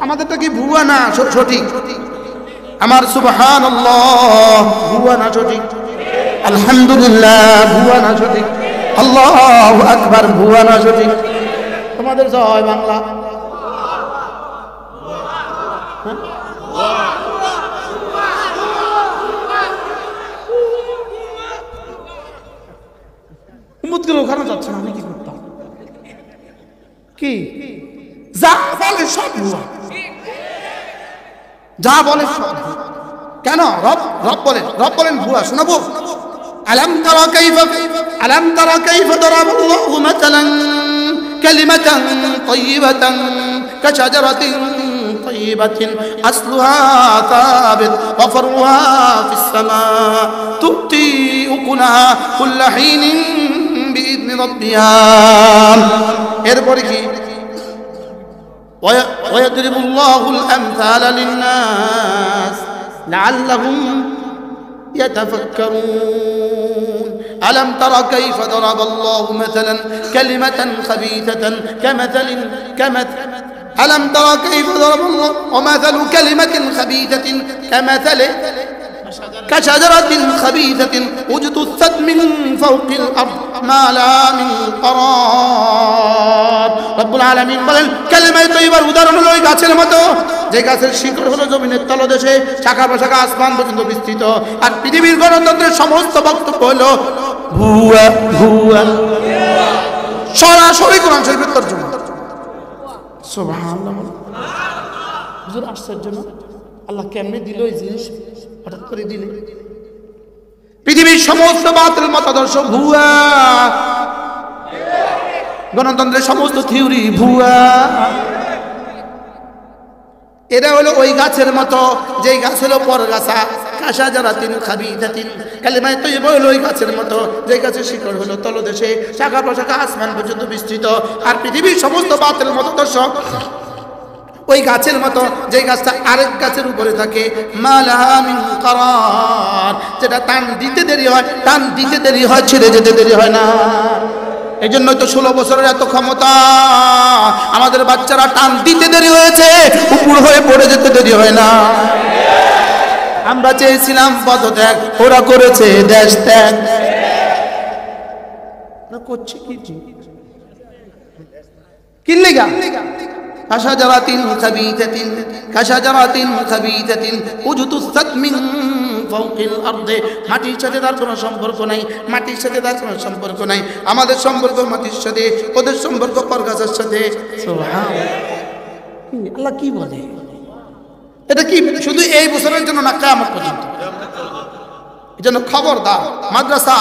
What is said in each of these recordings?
আমাদেরটা কি ভুয়া না সঠিক? আমার সুবহানাল্লাহ ভুয়া না সঠিক? আলহামদুলিল্লাহ ভুয়া না সঠিক? আল্লাহু আকবার ভুয়া না সঠিক? তোমাদের জয় বাংলা। উম্মতগুলো ওখানে যাচ্ছে না, আমি কি করতাম? কি যা বলে সব ভুয়া, যা বলে সব ভুয়া। কেন? রব বলেন ভুয়া। শোনাবো? আলাম তারা কাইফা দারাবাল্লাহু মাসালান কালিমাতান তাইয়িবাতান কাশাজারাতিন তাইয়িবাতিন আসলুহা সাবিত ওয়া ফারউহা ফিস সামা তুতি উকুলাহা কুল্লা হিনিন বিইذن রাব্বিহা। এরপরে কি? ويضرب الله الأمثال للناس لعلهم يتفكرون. ألم تر كيف ضرب الله مثلا كلمة خبيثة ألم تر كيف ضرب الله ومثل كلمة خبيثة كشجرة خبيثة اجتثت من فوق الأرض ما لها من قرار. রব্বুল আলামিন বলেন কালিমা তৈয়বার উদাহরণ হলো ওই গাছের মতো যে গাছের শিকড় হলো জমিনের তলদেশে, শাখা প্রশাখা আসমান পর্যন্ত বিস্তৃত। আর পৃথিবীর গণতন্ত্রের সমস্ত বক্তব্য হলো ভুয়া ভুয়া, সরাসরি কোরআন শরীফের তরজমা। সুবহানাল্লাহ। হুজুর আশ্চর্য না, আল্লাহ কেমনে দিল এই জিনিস, হঠাৎ করে দিলে। পৃথিবীর সমস্ত বাতিল মতাদর্শ ভুয়া, গণতন্ত্রের সমস্ত থিওরি ভুয়া। এরা হলো ওই গাছের মতো যেই গাছ হলো পরগাছা, কাশাজারাতিন খাবিদাতিন। কালিমায়ে তাইয়্যিবা হলো ওই গাছের মতো যেই গাছের শিকড় হলো তলদেশে, শাখা প্রশাখা আসমান পর্যন্ত বিস্তৃত। আর পৃথিবীর সমস্ত বাতিল মতাদর্শ ওই গাছের মতো যেই গাছটা আরেক গাছের উপরে থাকে, মালাহা মিন কারার, যেটা টান দিতে দেরি হয়, ছেড়ে যেতে দেরি হয় না। এই জন্যই তো 16 বছরের এত ক্ষমতা। আমাদের বাচ্চারা টান দিতে দেরি হয়েছে, উপর হয়ে পড়ে যেতে দেরি হয় না। আমরা চেয়েছিলাম পদত্যাগ, ওরা করেছে দেশ ত্যাগ। করছে কি লিগা? কাশাজারাতিন খাবিথাতিন উজতুসাত মিন ফাওকিল আরদি। মাটির সাথে তার কোনো সম্পর্ক নাই, আমাদের সম্পর্ক মাটির সাথে, ওদের সম্পর্ক পরগাছার সাথে। সুবহানাল্লাহ। আল্লাহ কি বলে? এটা কি শুধু এই বছরের জন্য না, কিয়ামত পর্যন্ত? এজন্য খবরদার, মাদ্রাসা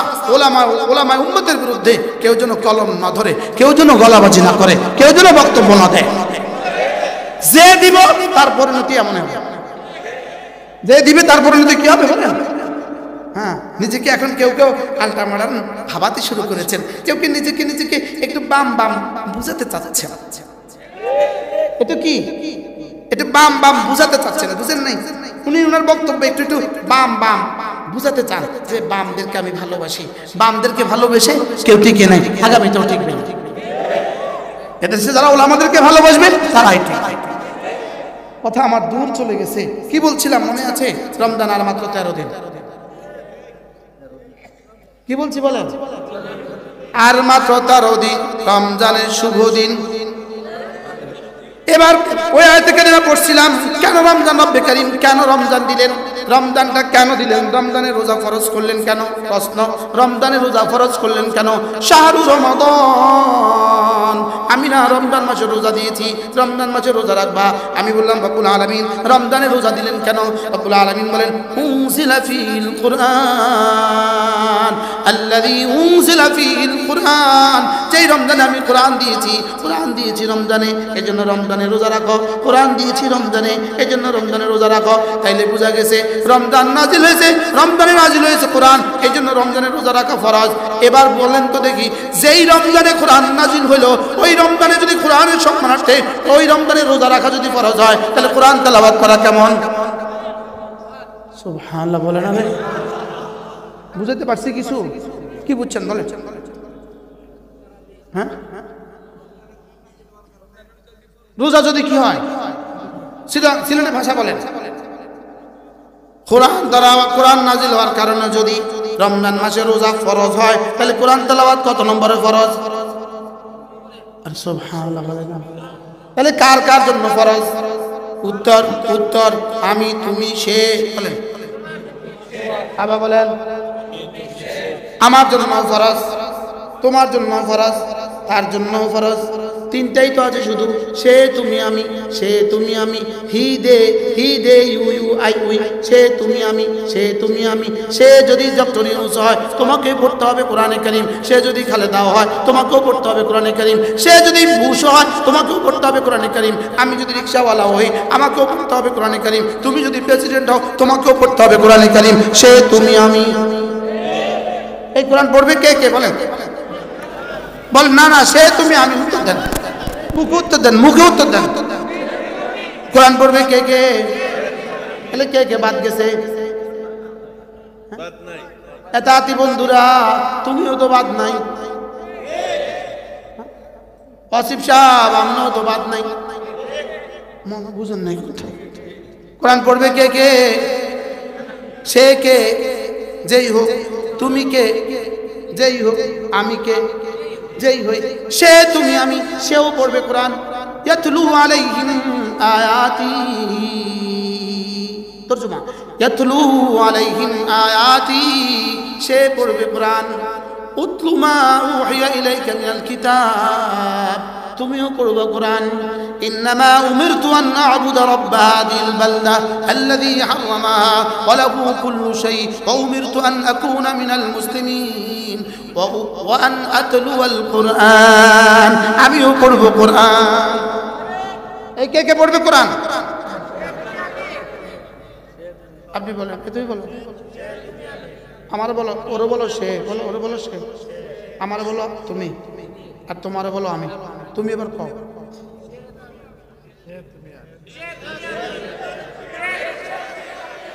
ওলামা উম্মতের বিরুদ্ধে কেউ যেন কলম না ধরে, কেউ যেন গলাবাজি না করে, কেউ যেন বক্তব্য না দেয়। যে দিব তার পরিণতি এমন হবে, যে দিবে তার পরিণতি কি হবে বলেন? হ্যাঁ, নিজেকে এখন কেউ আলটা মারান ভাবাতে শুরু করেছেন, কেউ কি নিজেকে একটু বাম বুঝাতে চাচ্ছেন। এটা কি? এটা বাম বুঝাতে চাচ্ছেন, বুঝেন নাই? উনি ওনার বক্তব্য একটু বাম বুঝাতে চান যে বামদেরকে আমি ভালোবাসি। বামদেরকে ভালোবেসে কেউ টিকে নাই, আগামীতেও টিকবে না। এটা যারা ওলামাদেরকে ভালোবাসবে তারাই ঠিক। কথা আমার দূর চলে গেছে। কি বলছিলাম মনে আছে? রমজান আর মাত্র 13 দিন। কি বলছি বলেন? আর মাত্র 13 দিন রমজানের শুভ দিন। এবার ওই আয়াতে কারিমা পড়ছিলাম, কেন রমজান রব্বে কারীম কেন রমজান দিলেন, রমজানটা কেন দিলেন, রমজানের রোজা ফরজ করলেন কেন? প্রশ্ন, রমজানের রোজা ফরজ করলেন কেন? শাহরু রমাদান, আমি না রমজান মাসে রোজা দিয়েছি, রমজান মাসে রোজা রাখবা। আমি বললাম রব্বুল আলামিন রমজানে রোজা দিলেন কেন? রব্বুল আলামিন বলেন উনজিলা ফিল কুরআন আল্লাযী উনজিলা ফিল কুরআন, যেই রমজানে আমি কোরআন দিয়েছি রমজানে, এজন্য রমজানে রোজা রাখো। কোরআন দিয়েছি রমজানে, এজন্য রমজানে রোজা রাখো। তাইলে বোঝা গেছে রমজান নাজিল হয়েছে, রমজানে নাজিল হয়েছে কোরআন, এজন্য রমজানে রোজা রাখা ফরজ। এবার বলেন তো দেখি, যেই রমজানে কোরআন নাজিল হইলো ওই রমজানে যদি কোরআনের সম্মানার্থে ওই রমজানে রোজা রাখা যদি ফরজ হয়, তাহলে কোরআন তেলাওয়াত করা কেমন? সুবহানাল্লাহ বলেন। আমি বুঝাতে পারছি কিছু? কি বুঝছেন বলেন? হ্যাঁ, রোজা যদি কি হয় সিলেটের ভাষা বলেন। কোরআন নাজিল হওয়ার কারণে যদি রমজান মাসে রোজা ফরজ হয়, তাহলে কোরআন তেলাওয়াত কত নম্বরে ফরজ? সুবহানাল্লাহ। তাহলে কার কার জন্য ফরজ? উত্তর উত্তর আমি, তুমি, সে। বলেন আবার বলেন। আমার জন্য ফরজ, তোমার জন্য ফরজ, তার জন্য ফরজ। তিনটাই তো আছে শুধু, সে তুমি আমি, সে তুমি আমি, হি দে ইউ ইউ আই উই, সে তুমি আমি, সে তুমি আমি। সে যদি ডক্টর ইউনূস হয় তোমাকে পড়তে হবে কোরআনে কারীম, সে যদি খালেদাও হয় তোমাকেও পড়তে হবে কোরআনে কারীম, সে যদি বুশ হয় তোমাকেও পড়তে হবে কোরআনে কারীম, আমি যদি রিকশাওয়ালা হই আমাকেও পড়তে হবে কোরআনে কারীম, তুমি যদি প্রেসিডেন্ট হও তোমাকেও পড়তে হবে কোরআনে কারীম। সে তুমি আমি। এই কোরআন পড়বে কে কে বলেন? বল না না, সে তুমি আমি। উত্তর দেন, মুখে উত্তর দেন, মুখে উত্তর দেন। কোরআন পড়বে কে কে? তাহলে কে কে বাদ গেছে? এতাতি বন্ধুরা তুমিও তো বাদ নাই, আসিফ সাহেব আমরাও তো বাদ নাই। মনে বুঝেন নাই কথা। কোরআন পড়বে কে কে? সে কে যেই হোক, তুমি কে যেই হোক, আমি কে যেই হই, সে তুমি আমি, সেও পড়বে কোরআন। ইয়াতলু আলাইহিম আয়াতি, তরজমা ইয়াতলু আলাইহিম আয়াতি, সে পড়বে কোরআন। উতলু মা উহিয়া ইলাইকা মিনাল কিতাব, তুমিও পড়বে কোরআন। ইন্নামা উমিরতু আন আ'বুদা রাব্ব হাযিহিল বালদা আল্লাযী হারামাহা ওয়া লাহু কুল্লু শাই ওয়া উমিরতু আন আকুনা মিনাল মুসলিমিন ওয়া আন আতলুয়াল কুরআন, আমিও পড়ব কোরআন। এই কে কে পড়বে কোরআন? আপনি বলেন, তুমি বলো, আমারে বলো, ওরে বলো সে, বলো ওরে বলো সে, আমারে বলো তুমি, আর তোমারে বলো আমি। তুমি এবার কও।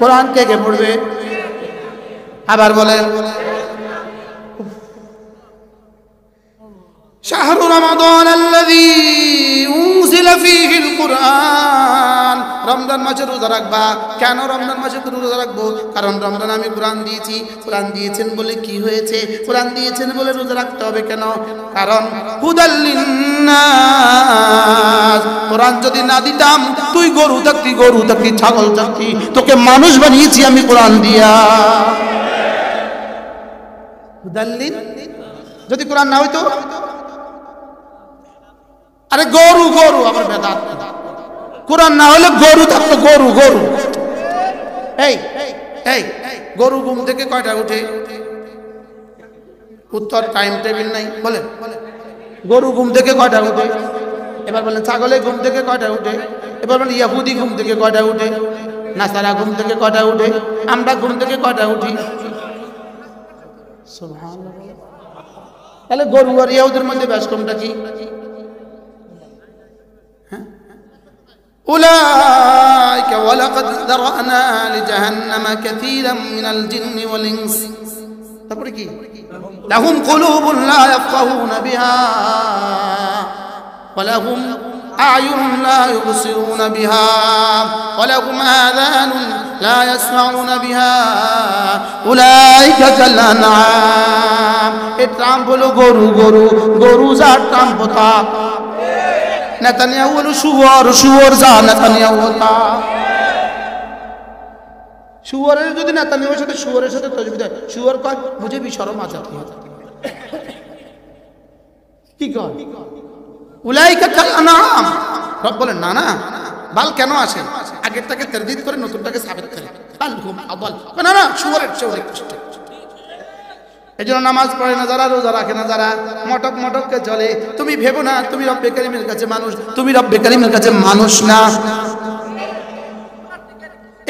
কোরআন কে কে পড়বে? আবার বলেন। শাহরু রমাদান আল্লাযী উনজিলা ফীহিল কুরআন, রমজান মাসে রোজা রাখবা। কেন রমজান মাসে রোজা রাখবো? কারণ রমজান আমি কোরআন দিয়েছি। কোরআন দিয়েছেন বলে কি হয়েছে? কোরআন দিয়েছেন বলে রোজা রাখতে হবে কেন? কারণ হুদাল লিন্নাস, কোরআন যদি না দিতাম তুই গরু থাকতি, গরু থাকতি, ছাগল থাকতি, তোকে মানুষ বানিয়েছি আমি কোরআন দিয়া। হুদাল লিন, যদি কোরআন না হইতো, আরে গরু গরু আবার বেদাত, কোরআন না হলে গরু থাকতো, গরু গরু। এই এই গরু ঘুম থেকে কয়টা উঠে? উত্তর টাইম টেবিল নাই। বলেন গরু ঘুম থেকে কয়টা উঠে? এবার বলেন ছাগলে ঘুম থেকে কয়টা উঠে? এবার বলেন ইহুদি ঘুম থেকে কয়টা উঠে? নাসারা ঘুম থেকে কয়টা উঠে? আমরা ঘুম থেকে কয়টা উঠি? সুবহানাল্লাহ। তাহলে গরু আর ইহুদির মধ্যে ব্যস্তমটা কি? أولئك ولقد ذرأنا لجهنم كثيرا من الجن والإنس لهم قلوب لا يفقهون بها ولهم أعين لا يبصرون بها ولهم آذان لا يسمعون بها أولئك كالأنعام। إترام بولو غورو غورو غورو زار ترام بوتا নেতানিয়াহু হলো শুয়োর, শুয়োর যা নেতানিয়াহু তা। শুয়োরের যদি নেতানিয়াহুর সাথে শুয়োরের সাথে তজবি দেয়, শুয়োর কয় মুঝে भी शर्म आ जाती है। কি কয়? উলাইকা কাল আনআম। রব বলেন না না, বাল কেন আসে? আগেরটাকে তারদিদ করে নতুনটাকে সাবিত করে। বাল হুম আদাল, না না শুয়োরের চেয়ে অনেক কষ্ট। এজন্য নামাজ পড়ে না যারা, রোজা রাখে না যারা, মটক মটককে চলে, তুমি ভেবো না তুমি রব্বে কারীমের কাছে মানুষ, তুমি রব্বে কারীমের কাছে মানুষ না।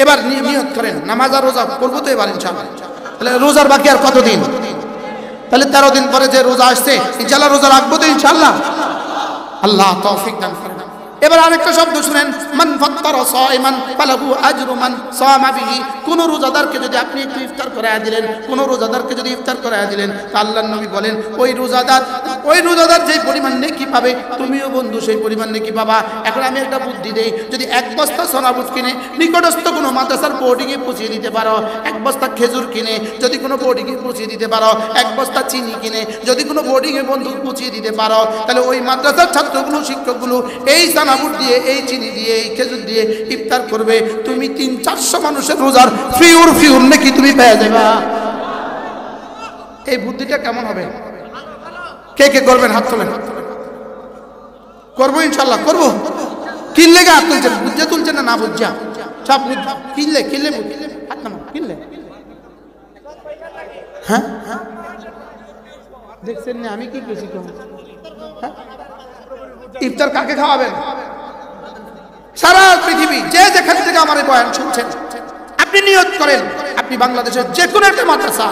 এবার নিয়ত করেন নামাজ আর রোজা করবো তো এবার ইনশাআল্লাহ। তাহলে রোজার বাকি আর কতদিন? তাহলে 13 দিন পরে যে রোজা আসছে ইনশাআল্লাহ রোজা রাখবো তো ইনশাআল্লাহ। আল্লাহ তৌফিক দান করেন। এবার আরেকটা শব্দ শুনেন, মান ফাত্তারা সাইমান ফালাহু আজরু মান সামা বিহি কোন রোজাদারকে যদি আপনি একটু ইফতার করায়া দিলেন, কোন রোজাদারকে যদি ইফতার করায়া দিলেন, তা আল্লাহর নবী বলেন ওই রোজাদার যে পরিমাণ নেকি পাবে, তুমিও বন্ধু সেই পরিমাণ নেকি পাবা। এখন আমি একটা বুদ্ধি দেই, যদি এক বস্তা সোনাবুট কিনে নিকটস্থ কোনো মাদ্রাসার বোর্ডিংয়ে পৌঁছিয়ে দিতে পারো, এক বস্তা খেজুর কিনে যদি কোনো বোর্ডিংয়ে পৌঁছিয়ে দিতে পারো, এক বস্তা চিনি কিনে যদি কোনো বোর্ডিংয়ে বন্ধু পৌঁছিয়ে দিতে পারো, তাহলে ওই মাদ্রাসার ছাত্রগুলো, শিক্ষকগুলো এই সোনাবুট দিয়ে, এই চিনি দিয়ে, এই খেজুর দিয়ে ইফতার করবে, তুমি 300-400 মানুষের রোজার ফিউর নাকি তুমি পেয়ে যাবে। এই বুদ্ধিটা কেমন হবে? কে কে করবেন? হাত তোলেন। করবো ইনশাল্লাহ, করবো। কিনলে হাত তুলছেন, বুঝে তুলছেন না বুঝা? সব কিনলে হাত নামা, কিনলে। হ্যাঁ দেখছেন না আমি কি বেশি কম? ইফতার কাকে খাওয়াবেন? সারা পৃথিবী যে যেখান থেকে আমার এই বয়ান শুনছেন, আপনি নিয়ত করেন, আপনি বাংলাদেশের যে কোনো একটা মাদ্রাসা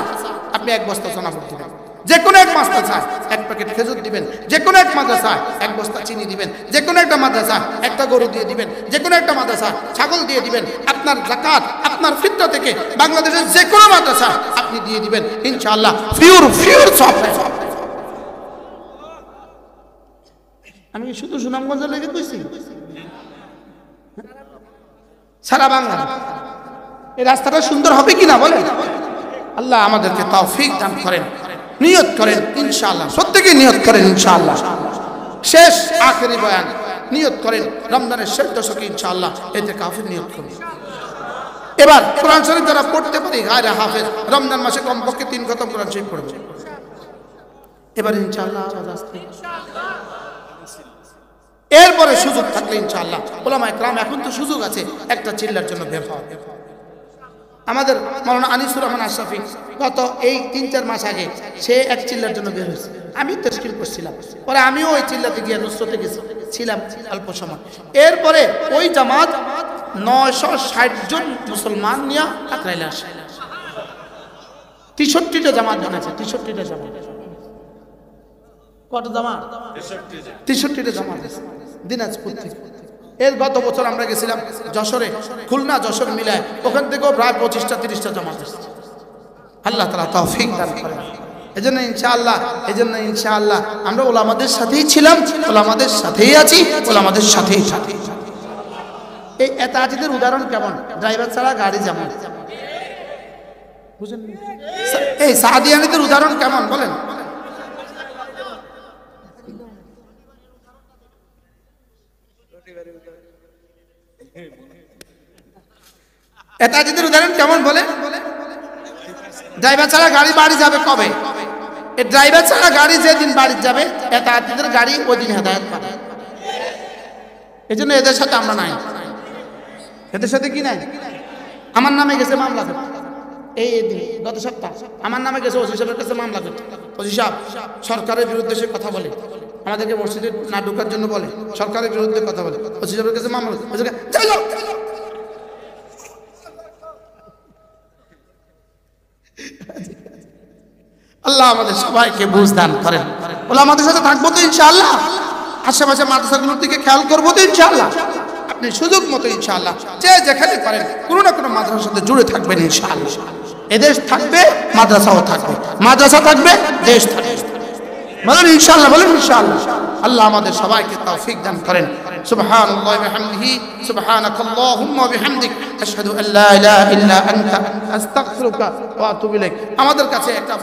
আপনি এক বস্তা সোনাবুট দিবেন, যে কোনো এক মাদ্রাসায় এক প্যাকেট খেজুর দিবেন, যে কোনো এক মাদ্রাসায় এক বস্তা চিনি দিবেন, যে কোনো একটা মাদ্রাসা একটা গরু দিয়ে দিবেন, যে কোনো একটা মাদ্রাসা ছাগল দিয়ে দিবেন। আপনার যাকাত, আপনার ফিতরা থেকে বাংলাদেশের যে কোনো মাদ্রাসা আপনি দিয়ে দিবেন, ইনশাআল্লাহ ফিউর সব। আমি শুধু সুনামগঞ্জে লেগে কইছি, সারা বাংলা এই রাস্তাটা সুন্দর হবে কিনা বলেন? আল্লাহ আমাদেরকে তৌফিক দান করেন। নিয়ত করেন ইনশাআল্লাহ, প্রত্যেকে নিয়ত করেন ইনশাআল্লাহ। শেষ আখেরি বয়ান, নিয়ত করেন রমজানের শেষ দশকে ইনশাআল্লাহ ইতিকাফের নিয়ত করুন। এবার কোরআন শরীফ যারা পড়তে পারি গায়রে হাফেজ, রমজান মাসে কমপক্ষে 3 খতম কোরআন শরীফ পড়বে। এবার ইনশাআল্লাহ এরপরে সুযোগ থাকলে ইনশাআল্লাহ উলামায়ে কেরাম, এখন তো সুযোগ আছে একটা চিল্লার জন্য বের হওয়া। আমাদের মাওলানা আনিসুর রহমান আশরাফি গত এই 3-4 মাস আগে সে এক চিল্লার জন্য বের হয়েছে, আমি তশকিল করছিলাম, পরে আমিও ওই চিল্লাতে গিয়ে নুসরতে গেছিলাম অল্প সময়। এরপরে ওই জামাত 960 জন মুসলমান নিয়ে আক্রাইলে আসে, 63টা জামাত বানাচ্ছে, 63টা জামাত। কত জামাত? 63টা জামাত দিনাজপুর থেকে। এর গত বছর আমরা গেছিলাম যশোরে, খুলনা যশোর মিলায়, ওখান থেকেও প্রায় 25-30টা জামাত এসেছে। আল্লাহ তাআলা তৌফিক দান করেন। এজন্য ইনশাআল্লাহ আমরা ওলামাদের সাথেই ছিলাম, ওলামাদের সাথেই আছি, ওলামাদের সাথেই থাকি। এই এতাজিদের উদাহরণ কেমন? ড্রাইভার ছাড়া গাড়ি যেমন, বুঝেন? এই সাদিয়ানীদের উদাহরণ কেমন বলেন? এতাজিদের উদাহরণ কেমন বলে? ড্রাইভার ছাড়া গাড়ি বাড়ি যাবে কবে? এই ড্রাইভার ছাড়া গাড়ি যেদিন বাড়ি যাবে, এতাজিদের গাড়ি ওই দিন হেদায়েত পাবে। এই জন্য এদের সাথে আমরা নাই, এদের সাথে কি নাই? আমার নামে গেছে মামলা করতে, এই দিন গত সপ্তাহ আমার নামে গেছে ওসি সাহেবের কাছে মামলা করতে। ওসি সাহেব সরকারের বিরুদ্ধে সে কথা বলে, আমাদেরকে মসজিদে না ঢোকার জন্য বলে, সরকারের বিরুদ্ধে কথা বলে। ওসি সাহেবের কাছে মামলা, আল্লাহ আমাদের সবাইকে বুঝ দান করেন। বলে আমাদের সাথে থাকবো তো ইনশাআল্লাহ, আশেপাশে মাদ্রাসাগুলোর দিকে খেয়াল করবো তো ইনশাআল্লাহ। আপনি সুযোগ মতো ইনশাআল্লাহ যে যেখানে পারেন কোনো না কোনো মাদ্রাসার সাথে জুড়ে থাকবেন ইনশাআল্লাহ। এদেশ থাকবে, মাদ্রাসাও থাকবে, মাদ্রাসা থাকবে, দেশ থাকবে। বলেন ইনশাআল্লাহ, বলেন ইনশাআল্লাহ। আল্লাহ আমাদের সবাইকে তৌফিক দান করেন। সুবহানাল্লাহি ওয়া বিহামদিহি, সুবহানাকাল্লাহুম্মা ওয়া বিহামদিক, আশহাদু আল্লা ইলাহা ইল্লা আনতা, আস্তাগফিরুকা ওয়া আতুবু ইলাইক। আমাদের কাছে একটা